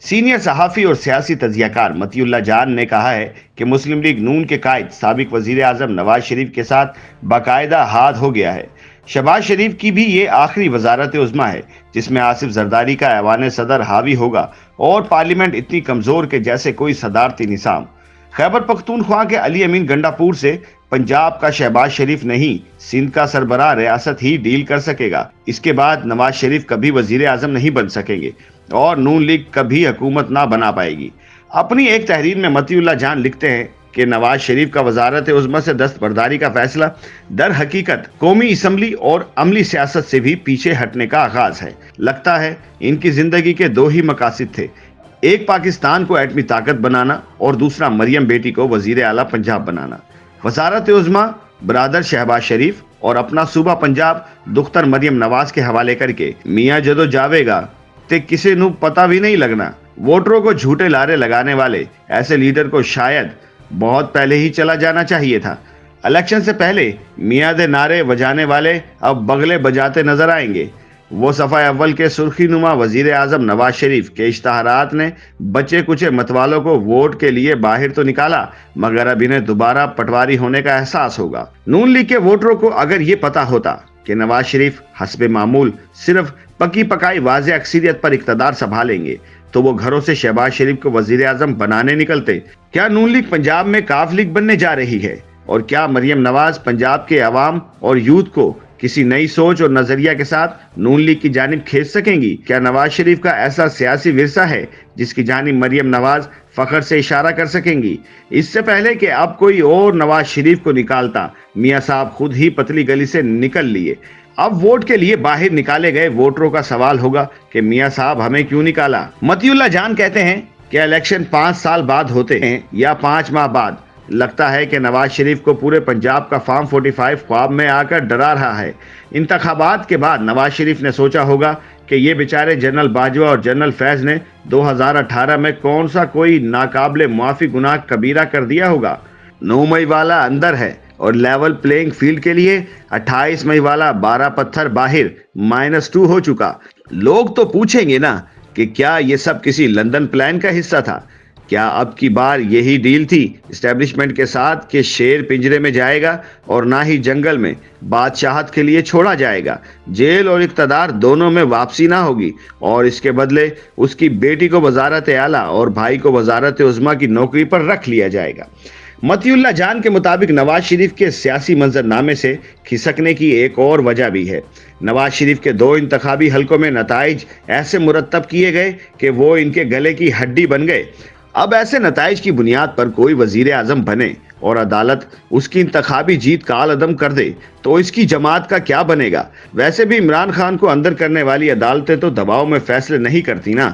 Senior صحافی اور سیاسی تجزیہ کار مطیع اللہ جان نے کہا ہے کہ مسلم لیگ نون کے قائد سابق وزیر اعظم نواز شریف کے ساتھ باقاعدہ ہاتھ ہو گیا ہے۔ شہباز شریف کی بھی یہ آخری وزارت عظمیٰ ہے جس میں آصف زرداری کا ایوان صدر حاوی ہوگا اور پارلیمنٹ اتنی کمزور کہ جیسے کوئی صدارتی نظام۔ خیبر پختونخوا کے علی امین گنڈا پور سے پنجاب کا شہباز شریف نہیں، سندھ کا سربراہ ریاست ہی ڈیل کر سکے گا۔ اس کے بعد نواز شریف کبھی وزیر اعظم نہیں بن سکیں گے اور نون لیگ کبھی حکومت نہ بنا پائے گی۔ اپنی ایک تحریر میں مطیع اللہ جان لکھتے ہیں کہ نواز شریف کا وزارت عظمیٰ سے دستبرداری کا فیصلہ در حقیقت قومی اسمبلی اور عملی سیاست سے بھی پیچھے ہٹنے کا آغاز ہے۔ لگتا ہے ان کی زندگی کے دو ہی مقاصد تھے، ایک پاکستان کو ایٹمی طاقت بنانا اور دوسرا مریم بیٹی کو وزیر اعلیٰ پنجاب بنانا۔ وزارت عظمیٰ برادر شہباز شریف اور اپنا صوبہ پنجاب دختر مریم نواز کے حوالے کر کے میاں جدو جاوے گا تے کسی نو پتہ بھی نہیں لگنا۔ ووٹروں کو جھوٹے لارے لگانے والے ایسے لیڈر کو شاید بہت پہلے ہی چلا جانا چاہیے تھا۔ الیکشن سے پہلے میاں دے نعرے بجانے والے اب بغلے بجاتے نظر آئیں گے۔ وہ صفحہ اول کے سرخی نما وزیر اعظم نواز شریف کے اشتہارات نے بچے کچے متوالوں کو ووٹ کے لیے باہر تو نکالا، مگر اب انہیں دوبارہ پٹواری ہونے کا احساس ہوگا۔ نون لیگ کے ووٹروں کو اگر یہ پتا ہوتا کہ نواز شریف حسب معمول صرف پکی پکائی واضح اکثریت پر اقتدار سنبھالیں گے تو وہ گھروں سے شہباز شریف کو وزیر اعظم بنانے نکلتے۔ کیا نون لیگ پنجاب میں کاف لیگ بننے جا رہی ہے؟ اور کیا مریم نواز پنجاب کے عوام اور یوتھ کو کسی نئی سوچ اور نظریہ کے ساتھ نون لیگ کی جانب کھینچ سکیں گی؟ کیا نواز شریف کا ایسا سیاسی ورثہ ہے جس کی جانب مریم نواز فخر سے اشارہ کر سکیں گی؟ اس سے پہلے کہ اب کوئی اور نواز شریف کو نکالتا، میاں صاحب خود ہی پتلی گلی سے نکل لیے۔ اب ووٹ کے لیے باہر نکالے گئے ووٹروں کا سوال ہوگا کہ میاں صاحب ہمیں کیوں نکالا؟ مطیع اللہ جان کہتے ہیں کہ الیکشن 5 سال بعد ہوتے ہیں یا 5 ماہ بعد، لگتا ہے کہ نواز شریف کو پورے پنجاب کا فارم 45 خواب میں آ کر ڈرا رہا ہے۔ انتخابات کے بعد نواز شریف نے سوچا ہوگا کہ یہ بیچارے جنرل باجوہ اور جنرل فیض نے 2018 میں کون سا کوئی ناقابل معافی گناہ کبیرہ کر دیا ہوگا۔ 9 مئی والا اندر ہے اور لیول پلینگ فیلڈ کے لیے 28 مئی والا 12 پتھر باہر -2 ہو چکا۔ لوگ تو پوچھیں گے نا کہ کیا یہ سب کسی لندن پلان کا حصہ تھا؟ کیا اب کی بار یہی ڈیل تھی اسٹیبلشمنٹ کے ساتھ کہ شیر پنجرے میں جائے گا اور نہ ہی جنگل میں بادشاہت کے لیے چھوڑا جائے گا؟ جیل اور اقتدار دونوں میں واپسی نہ ہوگی اور اس کے بدلے اس کی بیٹی کو وزارت اعلیٰ اور بھائی کو وزارت عظمیٰ کی نوکری پر رکھ لیا جائے گا۔ مطیع اللہ جان کے مطابق نواز شریف کے سیاسی منظرنامے سے کھسکنے کی ایک اور وجہ بھی ہے۔ نواز شریف کے 2 انتخابی حلقوں میں نتائج ایسے مرتب کیے گئے کہ وہ ان کے گلے کی ہڈی بن گئے۔ اب ایسے نتائج کی بنیاد پر کوئی وزیر اعظم بنے اور عدالت اس کی انتخابی جیت کال عدم کر دے تو اس کی جماعت کا کیا بنے گا؟ ویسے بھی عمران خان کو اندر کرنے والی عدالتیں تو دباؤ میں فیصلے نہیں کرتی نا۔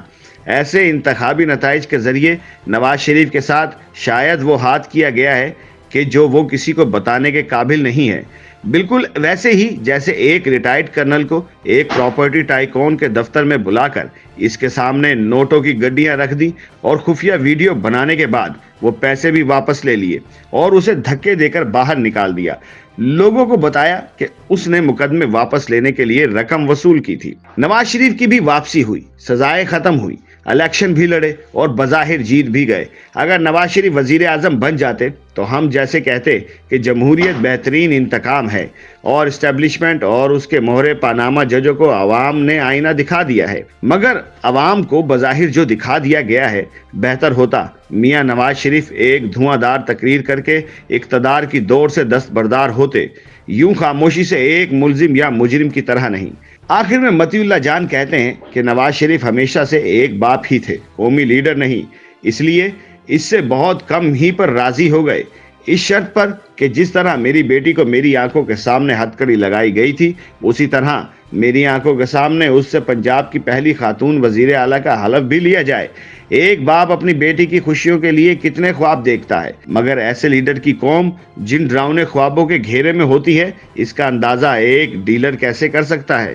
ایسے انتخابی نتائج کے ذریعے نواز شریف کے ساتھ شاید وہ ہاتھ کیا گیا ہے کہ جو وہ کسی کو بتانے کے قابل نہیں ہے۔ بالکل ویسے ہی جیسے ایک ریٹائرڈ کرنل کو ایک پراپرٹی ٹائکون کے دفتر میں بلا کر اس کے سامنے نوٹوں کی گڈیاں رکھ دی اور خفیہ ویڈیو بنانے کے بعد وہ پیسے بھی واپس لے لیے اور اسے دھکے دے کر باہر نکال دیا۔ لوگوں کو بتایا کہ اس نے مقدمے واپس لینے کے لیے رقم وصول کی تھی۔ نواز شریف کی بھی واپسی ہوئی، سزائیں ختم ہوئی، الیکشن بھی لڑے اور بظاہر جیت بھی گئے۔ اگر نواز شریف وزیر اعظم بن جاتے تو ہم جیسے کہتے کہ جمہوریت بہترین انتقام ہے اور اسٹیبلشمنٹ اور اس کے مہرے پاناما ججوں کو عوام نے آئینہ دکھا دیا ہے، مگر عوام کو بظاہر جو دکھا دیا گیا ہے بہتر ہوتا میاں نواز شریف ایک دھواں دار تقریر کر کے اقتدار کی دوڑ سے دستبردار ہوتے، یوں خاموشی سے ایک ملزم یا مجرم کی طرح نہیں۔ آخر میں مطیع اللہ جان کہتے ہیں کہ نواز شریف ہمیشہ سے ایک باپ ہی تھے، قومی لیڈر نہیں، اس لیے اس سے بہت کم ہی پر راضی ہو گئے، اس شرط پر کہ جس طرح میری بیٹی کو میری آنکھوں کے سامنے ہتھکڑی لگائی گئی تھی اسی طرح میری آنکھوں کے سامنے اس سے پنجاب کی پہلی خاتون وزیر اعلیٰ کا حلف بھی لیا جائے۔ ایک باپ اپنی بیٹی کی خوشیوں کے لیے کتنے خواب دیکھتا ہے، مگر ایسے لیڈر کی قوم جن ڈراؤنے خوابوں کے گھیرے میں ہوتی ہے اس کا اندازہ ایک ڈیلر کیسے کر سکتا ہے؟